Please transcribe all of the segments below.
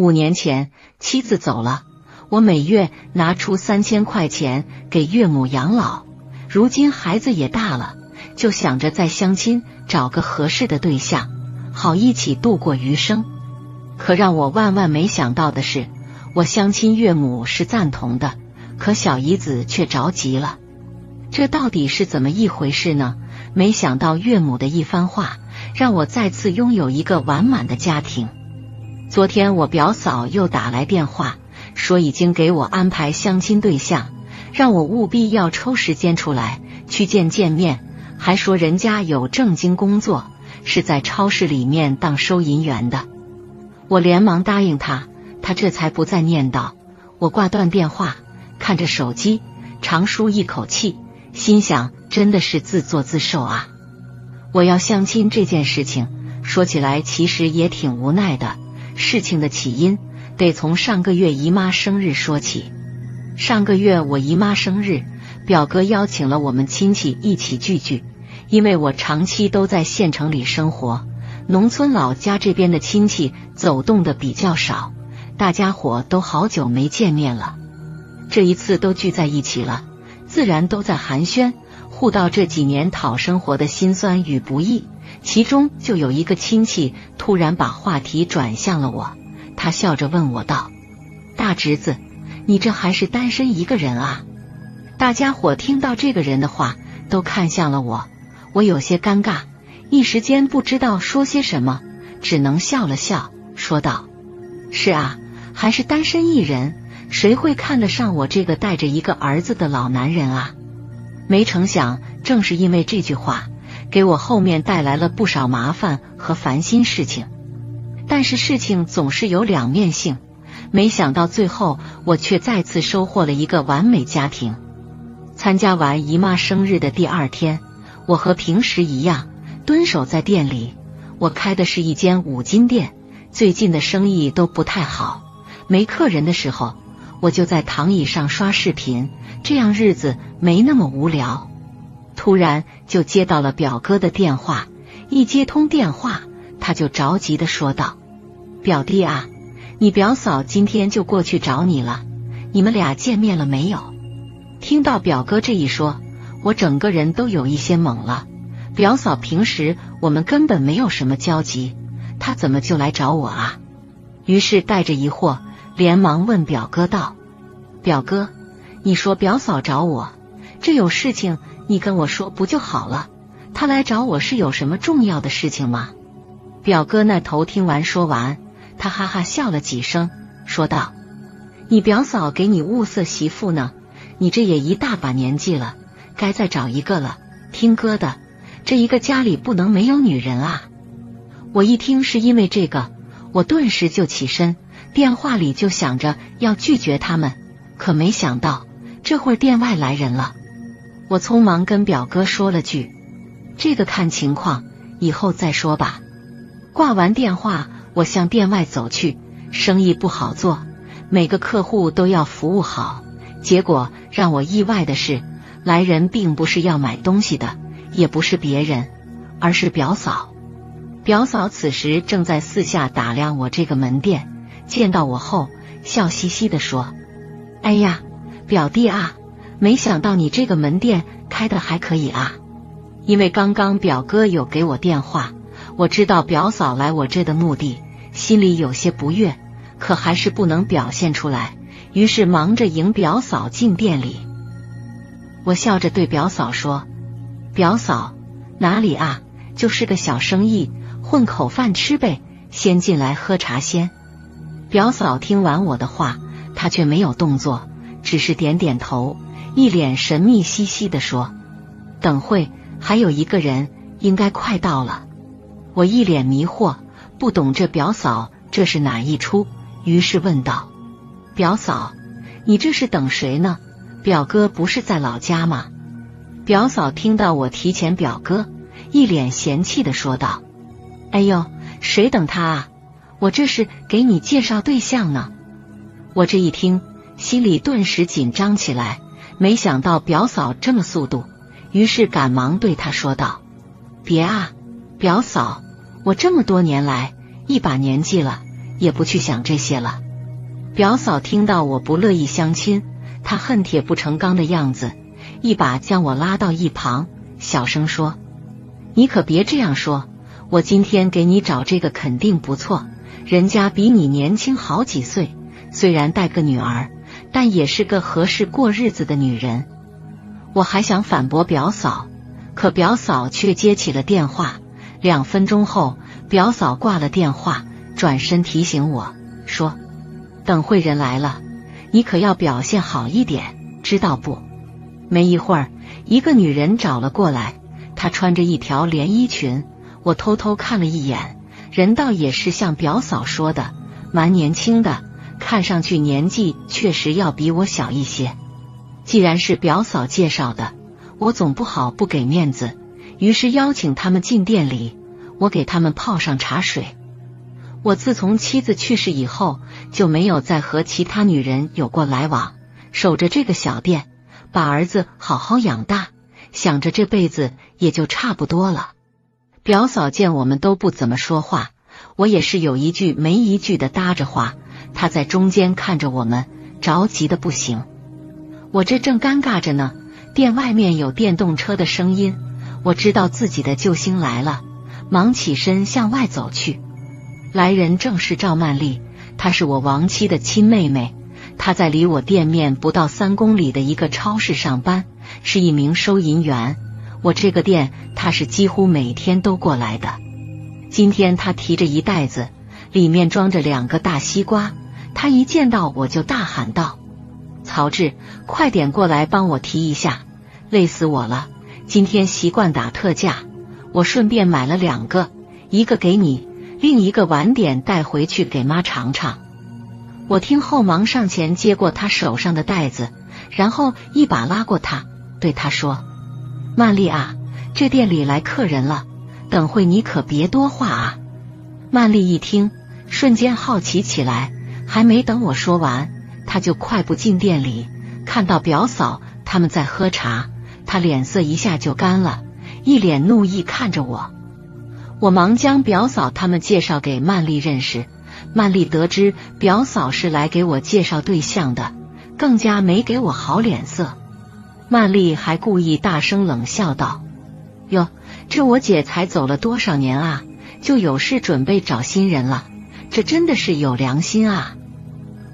5年前妻子走了，我每月拿出3000块钱给岳母养老，如今孩子也大了，就想着再相亲找个合适的对象，好一起度过余生。可让我万万没想到的是，我相亲岳母是赞同的，可小姨子却着急了。这到底是怎么一回事呢？没想到岳母的一番话，让我再次拥有一个完满的家庭。昨天我表嫂又打来电话，说已经给我安排相亲对象，让我务必要抽时间出来去见面，还说人家有正经工作，是在超市里面当收银员的。我连忙答应他，他这才不再念叨。我挂断电话，看着手机，长舒一口气，心想真的是自作自受啊。我要相亲这件事情说起来其实也挺无奈的，事情的起因得从上个月姨妈生日说起。上个月我姨妈生日，表哥邀请了我们亲戚一起聚，因为我长期都在县城里生活，农村老家这边的亲戚走动的比较少，大家伙都好久没见面了，这一次都聚在一起了，自然都在寒暄，互道这几年讨生活的辛酸与不易。其中就有一个亲戚突然把话题转向了我，他笑着问我道：“大侄子，你这还是单身一个人啊？”大家伙听到这个人的话都看向了我，我有些尴尬，一时间不知道说些什么，只能笑了笑说道：“是啊，还是单身一人，谁会看得上我这个带着一个儿子的老男人啊？”没成想正是因为这句话，给我后面带来了不少麻烦和烦心事情。但是事情总是有两面性，没想到最后我却再次收获了一个完美家庭。参加完姨妈生日的第2天，我和平时一样蹲守在店里。我开的是一间5金店，最近的生意都不太好，没客人的时候，我就在躺椅上刷视频，这样日子没那么无聊。突然就接到了表哥的电话，一接通电话，他就着急地说道：“表弟啊，你表嫂今天就过去找你了，你们俩见面了没有？”听到表哥这一说，我整个人都有一些懵了。表嫂平时我们根本没有什么交集，她怎么就来找我啊？于是带着疑惑，连忙问表哥道：“表哥，你说表嫂找我，这有事情你跟我说不就好了？她来找我是有什么重要的事情吗？”表哥那头听完说完，他哈哈笑了几声，说道：“你表嫂给你物色媳妇呢，你这也一大把年纪了，该再找一个了。听哥的，这一个家里不能没有女人啊。”我一听是因为这个，我顿时就起身，电话里就想着要拒绝他们，可没想到这会儿店外来人了。我匆忙跟表哥说了句：“这个看情况，以后再说吧。”挂完电话，我向店外走去。生意不好做，每个客户都要服务好，结果让我意外的是，来人并不是要买东西的，也不是别人，而是表嫂。表嫂此时正在四下打量我这个门店，见到我后笑嘻嘻地说：“哎呀，表弟啊，没想到你这个门店开得还可以啊。”因为刚刚表哥有给我电话，我知道表嫂来我这的目的，心里有些不悦，可还是不能表现出来，于是忙着迎表嫂进店里。我笑着对表嫂说：“表嫂，哪里啊，就是个小生意，混口饭吃呗，先进来喝茶先。”表嫂听完我的话，她却没有动作，只是点点头，一脸神秘兮兮地说：“等会还有一个人，应该快到了。”我一脸迷惑，不懂这表嫂这是哪一出，于是问道：“表嫂，你这是等谁呢？表哥不是在老家吗？”表嫂听到我提前表哥，一脸嫌弃地说道：“哎呦，谁等他啊？我这是给你介绍对象呢。”我这一听，心里顿时紧张起来，没想到表嫂这么速度，于是赶忙对她说道：“别啊，表嫂，我这么多年来，一把年纪了，也不去想这些了。表嫂听到我不乐意相亲，她恨铁不成钢的样子，一把将我拉到一旁，小声说：你可别这样说，我今天给你找这个肯定不错，人家比你年轻好几岁，虽然带个女儿，但也是个合适过日子的女人。我还想反驳表嫂，可表嫂却接起了电话。2分钟后，表嫂挂了电话，转身提醒我说：等会人来了，你可要表现好一点，知道不？没一会儿，一个女人找了过来，她穿着一条连衣裙，我偷偷看了一眼，人倒也是像表嫂说的，蛮年轻的，看上去年纪确实要比我小一些。既然是表嫂介绍的，我总不好不给面子，于是邀请他们进店里，我给他们泡上茶水。我自从妻子去世以后，就没有再和其他女人有过来往，守着这个小店，把儿子好好养大，想着这辈子也就差不多了。表嫂见我们都不怎么说话，我也是有一句没一句的搭着话，她在中间看着我们，着急的不行。我这正尴尬着呢，店外面有电动车的声音，我知道自己的救星来了，忙起身向外走去。来人正是赵曼丽，她是我亡妻的亲妹妹，她在离我店面不到3公里的一个超市上班，是一名收银员。我这个店她是几乎每天都过来的。今天她提着一袋子，里面装着2个大西瓜，她一见到我就大喊道：曹志，快点过来帮我提一下，累死我了，今天习惯打特价，我顺便买了2个，一个给你，另一个晚点带回去给妈尝尝。我听后忙上前接过他手上的袋子，然后一把拉过他，对他说：曼丽啊，这店里来客人了，等会你可别多话啊。曼丽一听，瞬间好奇起来，还没等我说完，她就快步进店里，看到表嫂他们在喝茶，她脸色一下就干了，一脸怒意看着我。我忙将表嫂他们介绍给曼丽认识，曼丽得知表嫂是来给我介绍对象的，更加没给我好脸色。曼丽还故意大声冷笑道：哟，这我姐才走了多少年啊，就有事准备找新人了，这真的是有良心啊。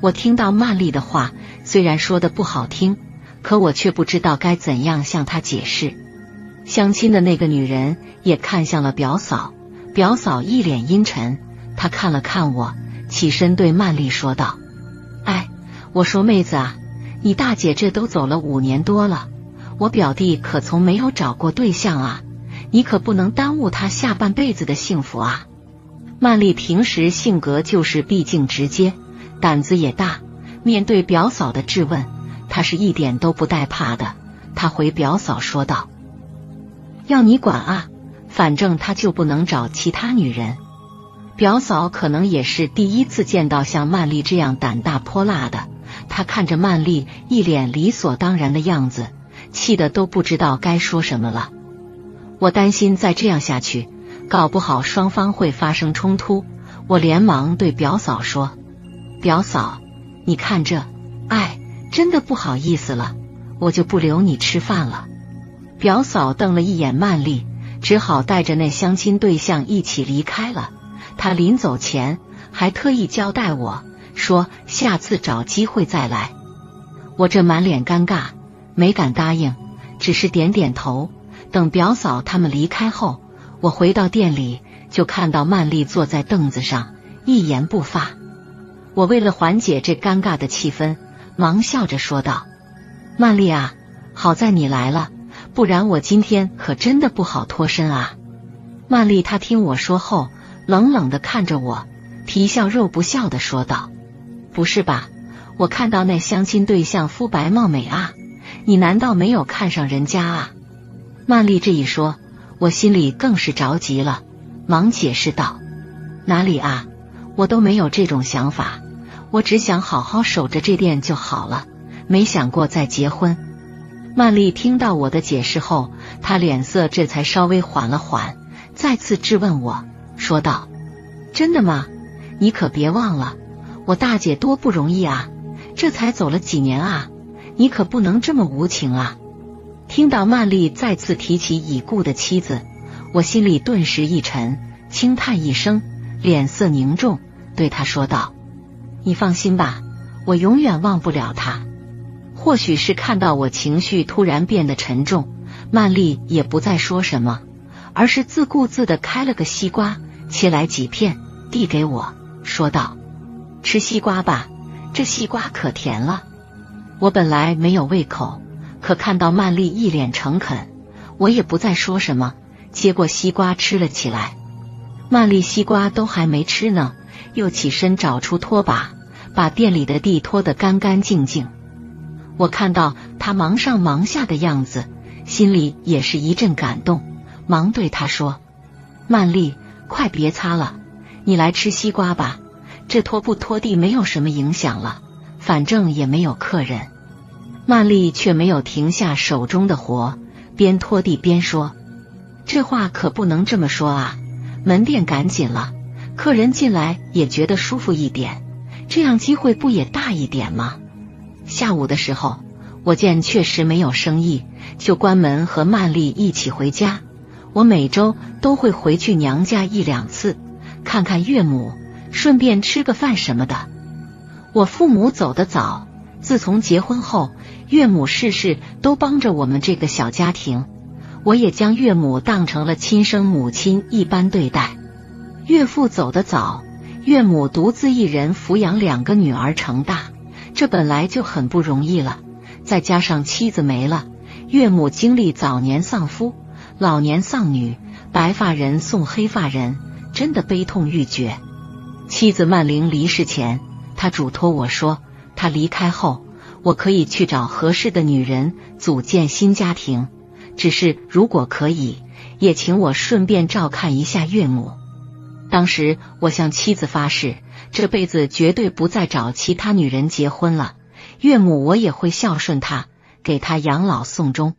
我听到曼丽的话，虽然说的不好听，可我却不知道该怎样向她解释。相亲的那个女人也看向了表嫂，表嫂一脸阴沉，她看了看我，起身对曼丽说道：哎，我说妹子啊，你大姐这都走了5年多了，我表弟可从没有找过对象啊，你可不能耽误他下半辈子的幸福啊。曼丽平时性格就是毕竟直接，胆子也大，面对表嫂的质问，她是一点都不带怕的。她回表嫂说道：要你管啊，反正他就不能找其他女人。表嫂可能也是第一次见到像曼丽这样胆大泼辣的，她看着曼丽一脸理所当然的样子，气得都不知道该说什么了。我担心再这样下去，搞不好双方会发生冲突，我连忙对表嫂说：表嫂，你看这，哎，真的不好意思了，我就不留你吃饭了。表嫂瞪了一眼曼丽，只好带着那相亲对象一起离开了。她临走前还特意交代我说下次找机会再来。我这满脸尴尬，没敢答应，只是点点头。等表嫂他们离开后，我回到店里，就看到曼丽坐在凳子上一言不发。我为了缓解这尴尬的气氛，忙笑着说道：曼丽啊，好在你来了，不然我今天可真的不好脱身啊。曼丽她听我说后，冷冷地看着我，皮笑肉不笑地说道：不是吧，我看到那相亲对象肤白貌美啊，你难道没有看上人家啊？曼丽这一说，我心里更是着急了，忙解释道：哪里啊，我都没有这种想法，我只想好好守着这店就好了，没想过再结婚。曼丽听到我的解释后，她脸色这才稍微缓了缓，再次质问我，说道：真的吗？你可别忘了，我大姐多不容易啊，这才走了几年啊，你可不能这么无情啊。听到曼丽再次提起已故的妻子，我心里顿时一沉，轻叹一声，脸色凝重，对她说道：你放心吧，我永远忘不了她。或许是看到我情绪突然变得沉重，曼丽也不再说什么，而是自顾自地开了个西瓜，切来几片递给我，说道：吃西瓜吧，这西瓜可甜了。我本来没有胃口，可看到曼丽一脸诚恳，我也不再说什么，接过西瓜吃了起来。曼丽西瓜都还没吃呢，又起身找出拖把，把店里的地拖得干干净净。我看到她忙上忙下的样子，心里也是一阵感动，忙对她说：曼丽，快别擦了，你来吃西瓜吧，这拖不拖地没有什么影响了，反正也没有客人。曼丽却没有停下手中的活，边拖地边说：这话可不能这么说啊，门店赶紧了，客人进来也觉得舒服一点，这样机会不也大一点吗？下午的时候，我见确实没有生意，就关门和曼丽一起回家。我每周都会回去娘家1、2次，看看岳母，顺便吃个饭什么的。我父母走得早，自从结婚后，岳母事事都帮着我们这个小家庭，我也将岳母当成了亲生母亲一般对待。岳父走得早，岳母独自一人抚养2个女儿成大，这本来就很不容易了，再加上妻子没了，岳母经历早年丧夫，老年丧女，白发人送黑发人，真的悲痛欲绝。妻子曼玲离世前，她嘱托我说，她离开后，我可以去找合适的女人组建新家庭，只是如果可以，也请我顺便照看一下岳母。当时我向妻子发誓，这辈子绝对不再找其他女人结婚了，岳母我也会孝顺她，给她养老送终。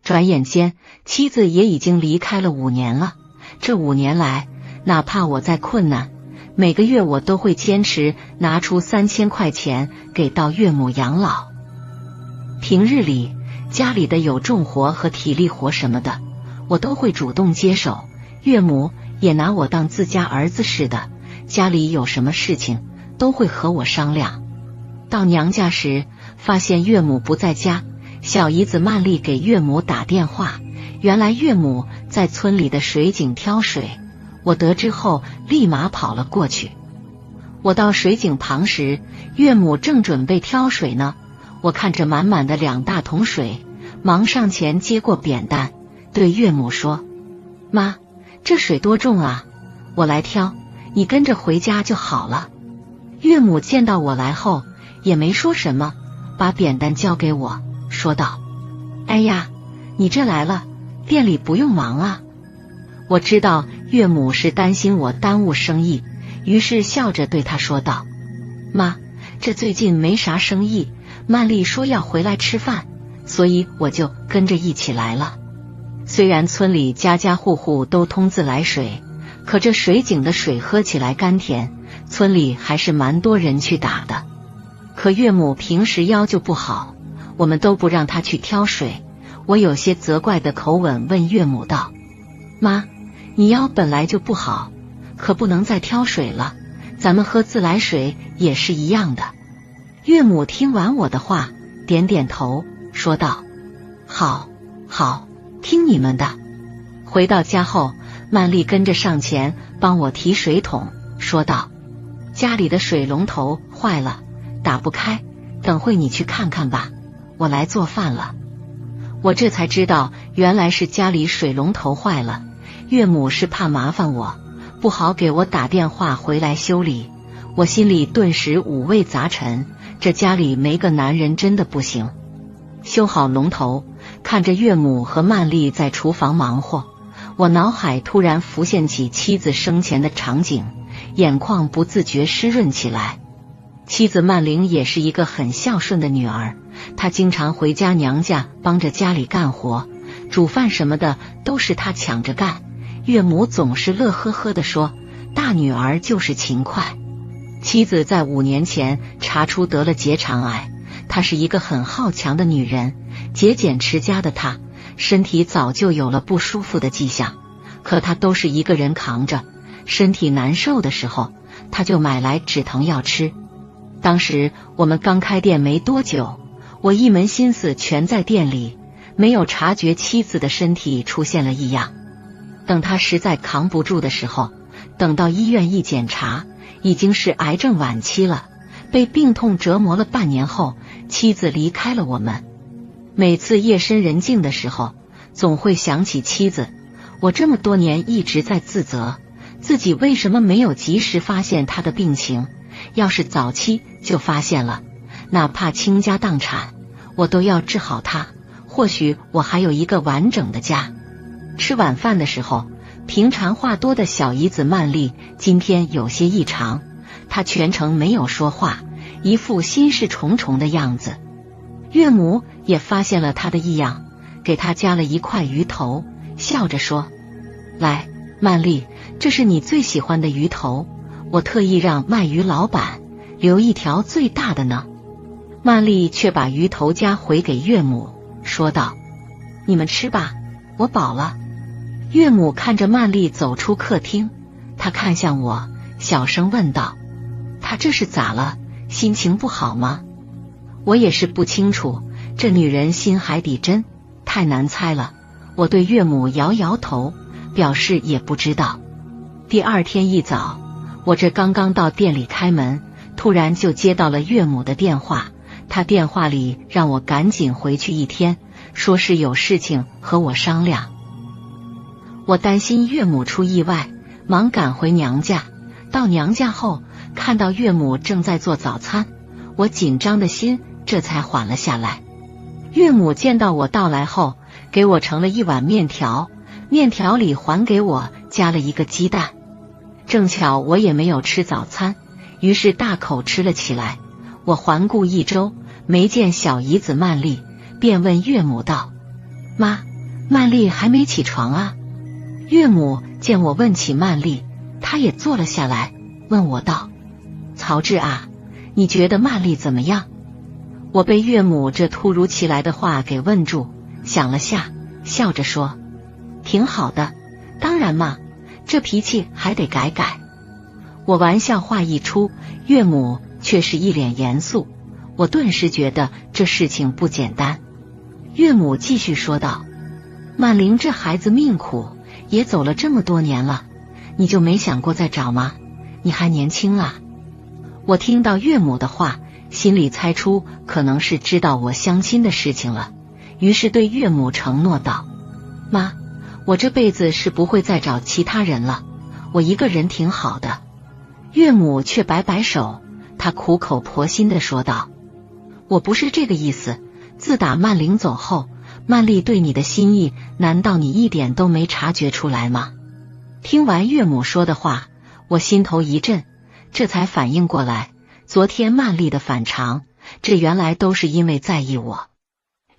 转眼间，妻子也已经离开了5年了。这5年来，哪怕我再困难，每个月我都会坚持拿出3000块钱给到岳母养老。平日里，家里的有重活和体力活什么的，我都会主动接手，岳母也拿我当自家儿子似的，家里有什么事情都会和我商量。到娘家时，发现岳母不在家，小姨子曼丽给岳母打电话，原来岳母在村里的水井挑水，我得知后立马跑了过去。我到水井旁时，岳母正准备挑水呢，我看着满满的2大桶水，忙上前接过扁担，对岳母说：妈，这水多重啊，我来挑，你跟着回家就好了。岳母见到我来后也没说什么，把扁担交给我，说道：哎呀，你这来了，店里不用忙啊。我知道岳母是担心我耽误生意，于是笑着对她说道：妈，这最近没啥生意，曼丽说要回来吃饭，所以我就跟着一起来了。虽然村里家家户户都通自来水，可这水井的水喝起来甘甜，村里还是蛮多人去打的。可岳母平时腰就不好，我们都不让她去挑水。我有些责怪的口吻问岳母道：妈，你腰本来就不好，可不能再挑水了，咱们喝自来水也是一样的。岳母听完我的话，点点头，说道：好，好，听你们的。回到家后，曼丽跟着上前帮我提水桶，说道：家里的水龙头坏了，打不开，等会你去看看吧，我来做饭了。我这才知道，原来是家里水龙头坏了，岳母是怕麻烦我，不好给我打电话回来修理。我心里顿时五味杂陈，这家里没个男人真的不行。修好龙头，看着岳母和曼丽在厨房忙活，我脑海突然浮现起妻子生前的场景，眼眶不自觉湿润起来。妻子曼玲也是一个很孝顺的女儿，她经常回家娘家帮着家里干活，煮饭什么的都是她抢着干。岳母总是乐呵呵地说，大女儿就是勤快。妻子在5年前查出得了结肠癌，她是一个很好强的女人，节俭持家的她，身体早就有了不舒服的迹象，可她都是一个人扛着，身体难受的时候，她就买来止疼药吃。当时我们刚开店没多久，我一门心思全在店里，没有察觉妻子的身体出现了异样。等她实在扛不住的时候，等到医院一检查，已经是癌症晚期了。被病痛折磨了半年后，妻子离开了我们。每次夜深人静的时候，总会想起妻子。我这么多年一直在自责，自己为什么没有及时发现她的病情，要是早期就发现了，哪怕倾家荡产，我都要治好她，或许我还有一个完整的家。吃晚饭的时候，平常话多的小姨子曼丽今天有些异常，她全程没有说话，一副心事重重的样子。岳母也发现了她的异样，给她夹了一块鱼头，笑着说：“来，曼丽，这是你最喜欢的鱼头，我特意让卖鱼老板留一条最大的呢。”曼丽却把鱼头夹回给岳母，说道：“你们吃吧，我饱了。”岳母看着曼丽走出客厅，她看向我，小声问道：“她这是咋了？心情不好吗？”我也是不清楚，这女人心海底针，太难猜了。我对岳母摇摇头，表示也不知道。第二天一早，我这刚刚到店里开门，突然就接到了岳母的电话。她电话里让我赶紧回去1天，说是有事情和我商量。我担心岳母出意外，忙赶回娘家。到娘家后，看到岳母正在做早餐，我紧张的心这才缓了下来。岳母见到我到来后，给我盛了一碗面条，面条里还给我加了一个鸡蛋。正巧我也没有吃早餐，于是大口吃了起来。我环顾一周，没见小姨子曼丽，便问岳母道：“妈，曼丽还没起床啊？”岳母见我问起曼丽，她也坐了下来，问我道：“曹志啊，你觉得曼丽怎么样？”我被岳母这突如其来的话给问住，想了下，笑着说：“挺好的，当然嘛，这脾气还得改改。”我玩笑话一出，岳母却是一脸严肃，我顿时觉得这事情不简单。岳母继续说道：“曼玲这孩子命苦，也走了这么多年了，你就没想过再找吗？你还年轻啊。”我听到岳母的话，心里猜出可能是知道我相亲的事情了，于是对岳母承诺道：“妈，我这辈子是不会再找其他人了，我一个人挺好的。”岳母却摆摆手，她苦口婆心地说道：“我不是这个意思，自打曼玲走后，曼丽对你的心意，难道你一点都没察觉出来吗？”听完岳母说的话，我心头一震，这才反应过来，昨天曼丽的反常，这原来都是因为在意我。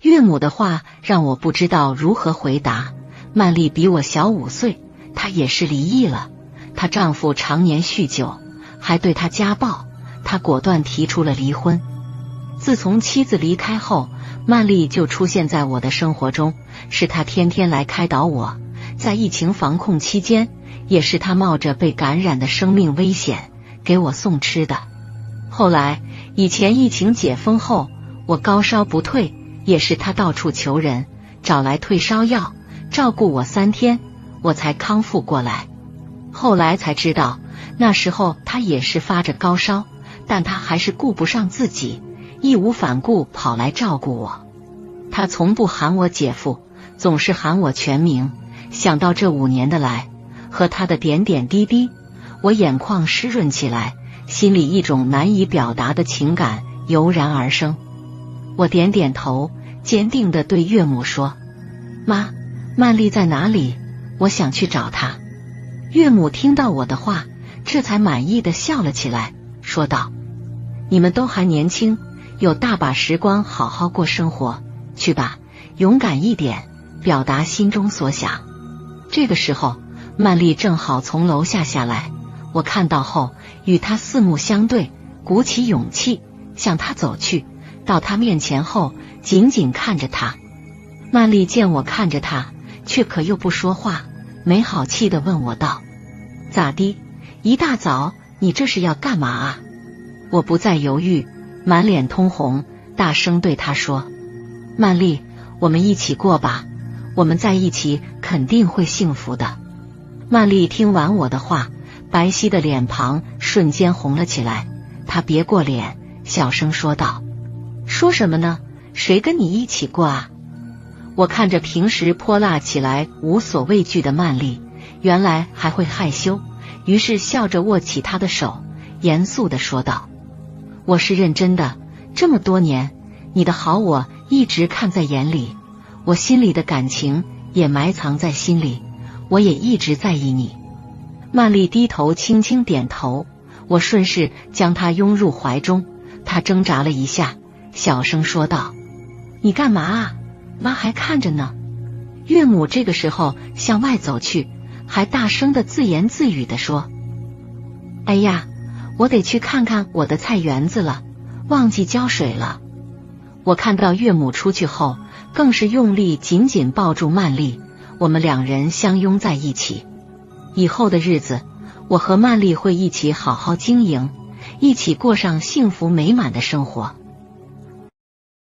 岳母的话让我不知道如何回答。曼丽比我小5岁，她也是离异了，她丈夫常年酗酒，还对她家暴，她果断提出了离婚。自从妻子离开后，曼丽就出现在我的生活中，是她天天来开导我。在疫情防控期间，也是她冒着被感染的生命危险给我送吃的。后来以前疫情解封后，我高烧不退，也是她到处求人，找来退烧药，照顾我3天，我才康复过来。后来才知道，那时候她也是发着高烧，但她还是顾不上自己，义无反顾跑来照顾我。她从不喊我姐夫，总是喊我全名。想到这5年的来和她的点点滴滴，我眼眶湿润起来，心里一种难以表达的情感油然而生。我点点头，坚定地对岳母说：“妈，曼丽在哪里？我想去找她。”岳母听到我的话，这才满意地笑了起来，说道：“你们都还年轻，有大把时光好好过生活，去吧，勇敢一点，表达心中所想。”这个时候，曼丽正好从楼下下来，我看到后，与他四目相对，鼓起勇气向他走去。到他面前后，紧紧看着他。曼丽见我看着他，却可又不说话，没好气地问我道：“咋的？一大早你这是要干嘛啊？”我不再犹豫，满脸通红，大声对他说：“曼丽，我们一起过吧，我们在一起肯定会幸福的。”曼丽听完我的话，白皙的脸庞瞬间红了起来，她别过脸，小声说道：“说什么呢？谁跟你一起过啊？”我看着平时泼辣起来无所畏惧的曼丽，原来还会害羞，于是笑着握起她的手，严肃地说道：“我是认真的，这么多年，你的好我一直看在眼里，我心里的感情也埋藏在心里，我也一直在意你。”曼丽低头轻轻点头，我顺势将她拥入怀中，她挣扎了一下，小声说道：“你干嘛啊？妈还看着呢。”岳母这个时候向外走去，还大声的自言自语地说：“哎呀，我得去看看我的菜园子了，忘记浇水了。”我看到岳母出去后，更是用力紧紧抱住曼丽，我们两人相拥在一起。以后的日子，我和曼丽会一起好好经营，一起过上幸福美满的生活。